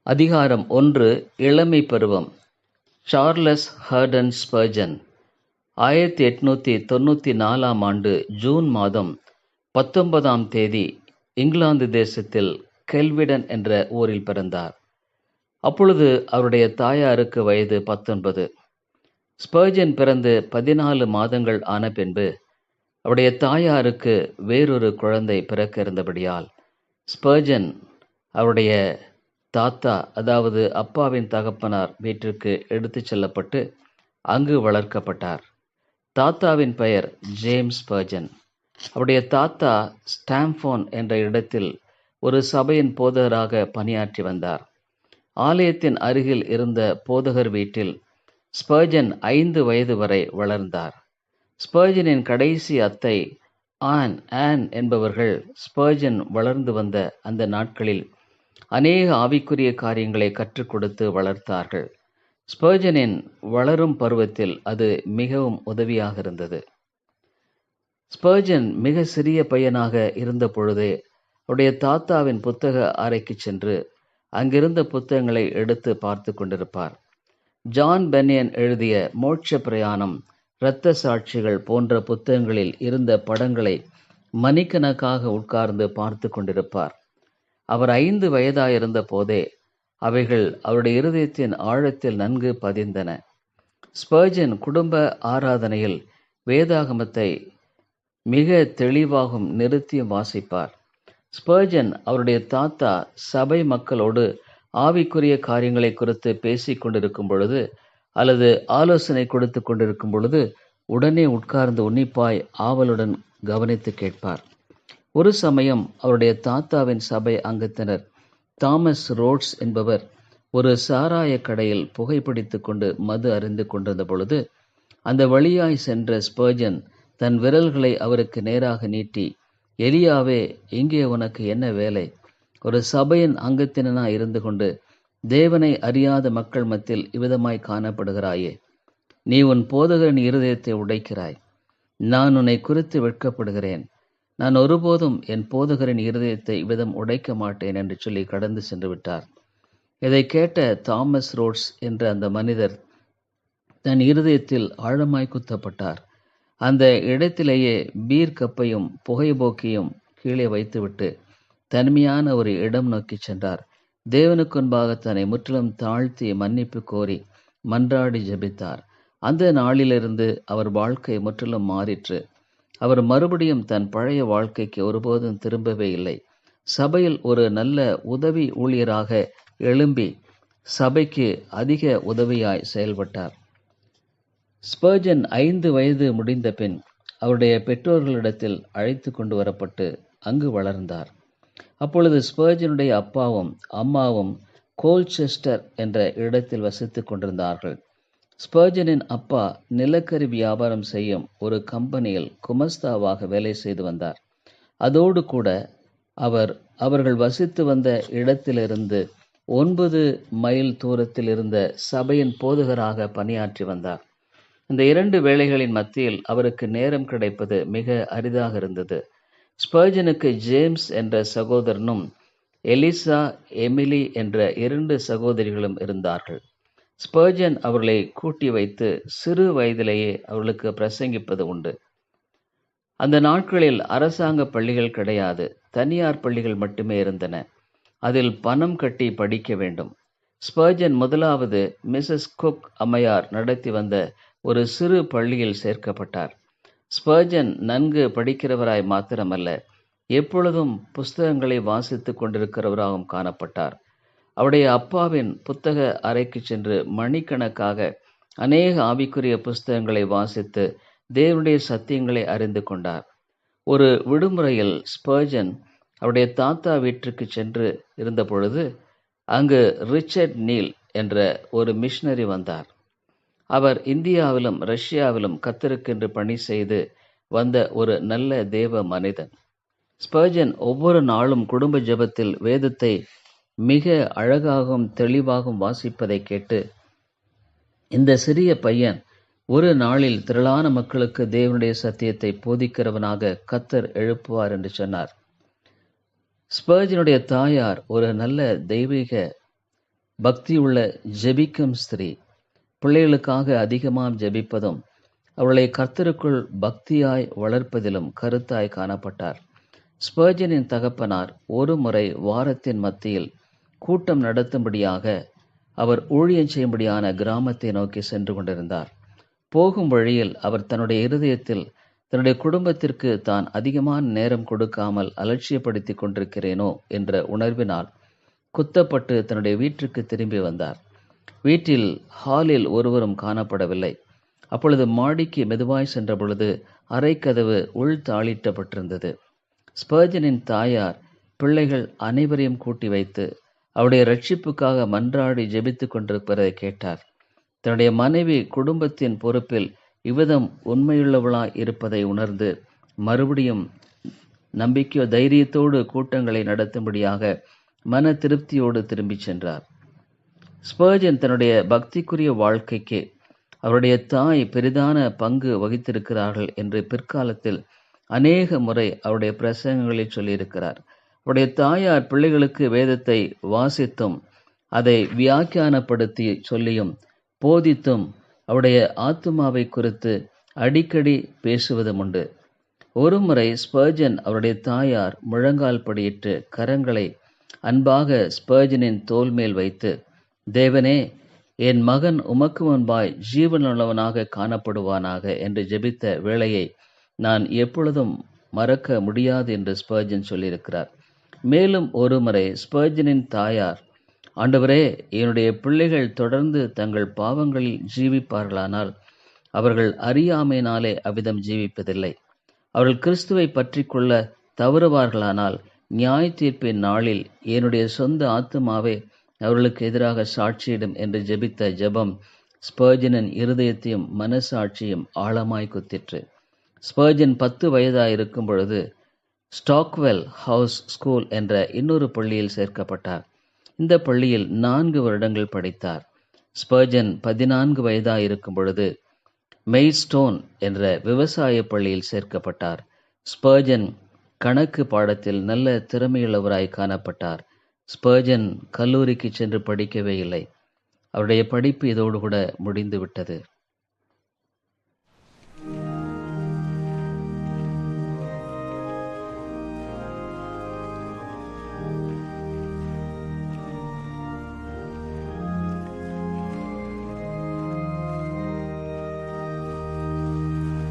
அதிகாரம் 1. இளமை பருவம். சார்லஸ் ஹர்டன் ஸ்பர்ஜன் 1894 ஆண்டு ஜூன் மாதம் 19ஆம் தேதி இங்கிலாந்து தேசத்தில் கெல்விடன் என்ற ஊரில் பிறந்தார். அப்பொழுது அவருடைய தாயாருக்கு வயது 19. ஸ்பர்ஜன் பிறந்து 14 மாதங்கள் ஆன பின்பு அவருடைய தாயாருக்கு வேறொரு குழந்தை பிறக்க இருந்தபடியால் ஸ்பர்ஜன் அவருடைய தாத்தா, அதாவது அப்பாவின் தகப்பனார் வீட்டிற்கு எடுத்துச் செல்லப்பட்டு அங்கு வளர்க்கப்பட்டார். தாத்தாவின் பெயர் ஜேம்ஸ் ஸ்பர்ஜன். அவருடைய தாத்தா ஸ்டாம்ஃபோன் என்ற இடத்தில் ஒரு சபையின் போதகராக பணியாற்றி வந்தார். ஆலயத்தின் அருகில் இருந்த போதகர் வீட்டில் ஸ்பர்ஜன் 5 வயது வரை வளர்ந்தார். ஸ்பர்ஜனின் கடைசி அத்தை ஆன் என்பவர்கள் ஸ்பர்ஜன் வளர்ந்து வந்த அந்த நாட்களில் அநேக ஆவிக்குரிய காரியங்களை கற்றுக் கொடுத்து வளர்த்தார்கள். ஸ்பர்ஜனின் வளரும் பருவத்தில் அது மிகவும் உதவியாக இருந்தது. ஸ்பர்ஜன் மிக சிறிய பையனாக இருந்த பொழுதே அவருடைய தாத்தாவின் புத்தக அறைக்கு சென்று அங்கிருந்த புத்தகங்களை எடுத்து பார்த்து கொண்டிருப்பார். ஜான் பென்யன் எழுதிய மோட்ச பிரயாணம், இரத்த சாட்சிகள் போன்ற புத்தகங்களில் இருந்த படங்களை மணிக்கணக்காக உட்கார்ந்து பார்த்து கொண்டிருப்பார். அவர் 5 வயதாயிருந்த போதே அவைகள் அவருடைய இருதயத்தின் ஆழத்தில் நன்கு பதிந்தன. ஸ்பர்ஜன் குடும்ப ஆராதனையில் வேதாகமத்தை மிக தெளிவாகவும் நிறுத்தியும் வாசிப்பார். ஸ்பர்ஜன் அவருடைய தாத்தா சபை மக்களோடு ஆவிக்குரிய காரியங்களை குறித்து பேசிக் கொண்டிருக்கும் பொழுது அல்லது ஆலோசனை கொடுத்து கொண்டிருக்கும் பொழுது உடனே உட்கார்ந்து உன்னிப்பாய் ஆவலுடன் கவனித்து கேட்பார். ஒரு சமயம் அவருடைய தாத்தாவின் சபை அங்கத்தினர் தாமஸ் ரோட்ஸ் என்பவர் ஒரு சாராய கடையில் புகைப்பிடித்து கொண்டு மது அருந்து கொண்டிருந்த பொழுது அந்த வழியாய் சென்ற ஸ்பர்ஜன் தன் விரல்களை அவருக்கு நேராக நீட்டி, எலியாவே, இங்கே உனக்கு என்ன வேலை? ஒரு சபையின் அங்கத்தினனாய் இருந்து கொண்டு தேவனை அறியாத மக்கள் மத்தியில் இவ்விதமாய் காணப்படுகிறாயே. நீ உன் போதகரின் இருதயத்தை உடைக்கிறாய். நான் உன்னை குறித்து வெட்கப்படுகிறேன். நான் ஒருபோதும் என் போதகரின் இருதயத்தை இவ்விதம் உடைக்க மாட்டேன் என்று சொல்லி கடந்து சென்று விட்டார். இதை கேட்ட தாமஸ் ரோட்ஸ் என்ற அந்த மனிதர் தன் இருதயத்தில் ஆழமாய் குத்தப்பட்டார். அந்த இடத்திலேயே பீர் கப்பையும் புகைபோக்கியும் கீழே வைத்துவிட்டு தனிமையான ஒரு இடம் நோக்கி சென்றார். தேவனுக்கு முன்பாக தன்னை முற்றிலும் தாழ்த்தி மன்னிப்பு கோரி மன்றாடி ஜெபித்தார். அந்த நாளிலிருந்து அவர் வாழ்க்கை முற்றிலும் மாறிற்று. அவர் மறுபடியும் தன் பழைய வாழ்க்கைக்கு ஒருபோதும் திரும்பவே இல்லை. சபையில் ஒரு நல்ல உதவி ஊழியராக எழும்பி சபைக்கு அதிக உதவியாய் செயல்பட்டார். ஸ்பர்ஜன் 5 வயது முடிந்த பின் அவருடைய பெற்றோர்களிடத்தில் அழைத்து கொண்டு வரப்பட்டு அங்கு வளர்ந்தார். அப்பொழுது ஸ்பர்ஜனுடைய அப்பாவும் அம்மாவும் கோல்செஸ்டர் என்ற இடத்தில் வசித்துக் கொண்டிருந்தார்கள். ஸ்பர்ஜனின் அப்பா நிலக்கரி வியாபாரம் செய்யும் ஒரு கம்பெனியில் குமஸ்தாவாக வேலை செய்து வந்தார். அதோடு கூட அவர்கள் வசித்து வந்த இடத்திலிருந்து 9 மைல் தூரத்தில் இருந்த சபையின் போதகராக பணியாற்றி வந்தார். இந்த 2 வேலைகளின் மத்தியில் அவருக்கு நேரம் கிடைப்பது மிக அரிதாக இருந்தது. ஸ்பர்ஜனுக்கு ஜேம்ஸ் என்ற சகோதரனும் எலிசா, எமிலி என்ற 2 சகோதரிகளும் இருந்தார்கள். ஸ்பர்ஜன் அவர்களை கூட்டி வைத்து சிறு வயதிலேயே அவர்களுக்கு பிரசங்கிப்பது உண்டு. அந்த நாட்களில் அரசாங்க பள்ளிகள் கிடையாது, தனியார் பள்ளிகள் மட்டுமே இருந்தன. அதில் பணம் கட்டி படிக்க வேண்டும். ஸ்பர்ஜன் முதலாவது மிஸ்ஸஸ் குக் அம்மையார் நடத்தி வந்த ஒரு சிறு பள்ளியில் சேர்க்கப்பட்டார். ஸ்பர்ஜன் நன்கு படிக்கிறவராய் மாத்திரமல்ல, எப்பொழுதும் புஸ்தகங்களை வாசித்து கொண்டிருக்கிறவராகவும் காணப்பட்டார். அவருடைய அப்பாவின் புத்தக அறைக்கு சென்று மணிக்கணக்காக அநேக ஆவிக்குரிய புஸ்தகங்களை வாசித்து தேவனுடைய சத்தியங்களை அறிந்து கொண்டார். ஒரு விடுமுறையில் ஸ்பர்ஜன் அவருடைய தாத்தா வீட்டிற்கு சென்று இருந்த பொழுது அங்கு ரிச்சர்ட் நீல் என்ற ஒரு மிஷனரி வந்தார். அவர் இந்தியாவிலும் ரஷ்யாவிலும் கர்த்தருக்கென்று பணி செய்து வந்த ஒரு நல்ல தேவ மனிதன். ஸ்பர்ஜன் ஒவ்வொரு நாளும் குடும்ப ஜெபத்தில் வேதத்தை மிக அழகாகவும் தெளிவாகவும் வாசிப்பதை கேட்டு, இந்த சிறிய பையன் ஒரு நாளில் திரளான மக்களுக்கு தேவனுடைய சத்தியத்தை போதிக்கிறவனாக கர்த்தர் எழுப்புவார் என்று சொன்னார். ஸ்பர்ஜனுடைய தாயார் ஒரு நல்ல தெய்வீக பக்தியுள்ள ஜெபிக்கும் ஸ்திரீ. பிள்ளைகளுக்காக அதிகமாக ஜெபிப்பதும் அவர்களை கர்த்தருக்குள் பக்தியாய் வளர்ப்பதிலும் கருத்தாய் காணப்பட்டார். ஸ்பர்ஜனின் தகப்பனார் ஒரு முறை வாரத்தின் மத்தியில் கூட்டம் நடத்தும்படியாக அவர் ஊழியம் செய்யும்படியான கிராமத்தை நோக்கி சென்று கொண்டிருந்தார். போகும் வழியில் அவர் தன்னுடைய இருதயத்தில் தன்னுடைய குடும்பத்திற்கு தான் அதிகமான நேரம் கொடுக்காமல் அலட்சியப்படுத்தி கொண்டிருக்கிறேனோ என்ற உணர்வினால் குத்தப்பட்டு தன்னுடைய வீட்டிற்கு திரும்பி வந்தார். வீட்டில் ஹாலில் ஒருவரும் காணப்படவில்லை. அப்பொழுது மாடிக்கு மெதுவாய் சென்ற பொழுது அறைக்கதவு உள் தாளிட்டப்பட்டிருந்தது. ஸ்பர்ஜனின் தாயார் பிள்ளைகள் அனைவரையும் கூட்டி வைத்து அவருடைய ரட்சிப்புக்காக மன்றாடி ஜெபித்துக் கொண்டிருப்பதை கேட்டார். தன்னுடைய மனைவி குடும்பத்தின் பொறுப்பில் இவ்விதம் உண்மையுள்ளவளாய் இருப்பதை உணர்ந்து மறுபடியும் நம்பிக்கையோ தைரியத்தோடு கூட்டங்களை நடத்தும்படியாக மன திருப்தியோடு திரும்பிச் சென்றார். ஸ்பர்ஜன் தன்னுடைய பக்திக்குரிய வாழ்க்கைக்கு அவருடைய தாய் பெரிதான பங்கு வகித்திருக்கிறார்கள் என்று பிற்காலத்தில் அநேக முறை அவருடைய பிரசங்கங்களில் சொல்லியிருக்கிறார். அவருடைய தாயார் பிள்ளைகளுக்கு வேதத்தை வாசித்தும் அதை வியாக்கியானப்படுத்தி சொல்லியும் போதித்தும் அவருடைய ஆத்துமாவை குறித்து அடிக்கடி பேசுவதும் உண்டு. ஒருமுறை ஸ்பர்ஜன் அவருடைய தாயார் முழங்கால் படியிட்டு கரங்களை அன்பாக ஸ்பர்ஜனின் தோல் மேல் வைத்து, தேவனே, என் மகன் உமக்கு முன்பாய் ஜீவனுள்ளவனாக காணப்படுவானாக என்று ஜெபித்த வேளையை நான் எப்பொழுதும் மறக்க முடியாது என்று ஸ்பர்ஜன் சொல்லியிருக்கிறார். மேலும் ஒருமுறை ஸ்பர்ஜனின் தாயார், ஆண்டவரே, என்னுடைய பிள்ளைகள் தொடர்ந்து தங்கள் பாவங்களில் ஜீவிப்பார்களானால் அவர்கள் அறியாமையினாலே அவ்விதம் ஜீவிப்பதில்லை. அவர்கள் கிறிஸ்துவை பற்றி கொள்ள தவறுவார்களானால் நியாய தீர்ப்பின் நாளில் என்னுடைய சொந்த ஆத்துமாவே அவர்களுக்கு எதிராக சாட்சியிடும் என்று ஜெபித்த ஜெபம் ஸ்பர்ஜனின் இருதயத்தையும் மனசாட்சியும் ஆழமாய் குத்திற்று. ஸ்பர்ஜன் 10 வயதாய் இருக்கும் பொழுது ஸ்டாக்வெல் ஹவுஸ் ஸ்கூல் என்ற இன்னொரு பள்ளியில் சேர்க்கப்பட்டார். இந்த பள்ளியில் 4 வருடங்கள் படித்தார். ஸ்பர்ஜன் 14 வயதாய் இருக்கும் பொழுது மெய்ஸ்டோன் என்ற விவசாய பள்ளியில் சேர்க்கப்பட்டார். ஸ்பர்ஜன் கணக்கு பாடத்தில் நல்ல திறமையுள்ளவராய் காணப்பட்டார். ஸ்பர்ஜன் கல்லூரிக்கு சென்று படிக்கவே இல்லை. அவருடைய படிப்பு இதோடு கூட முடிந்து விட்டது.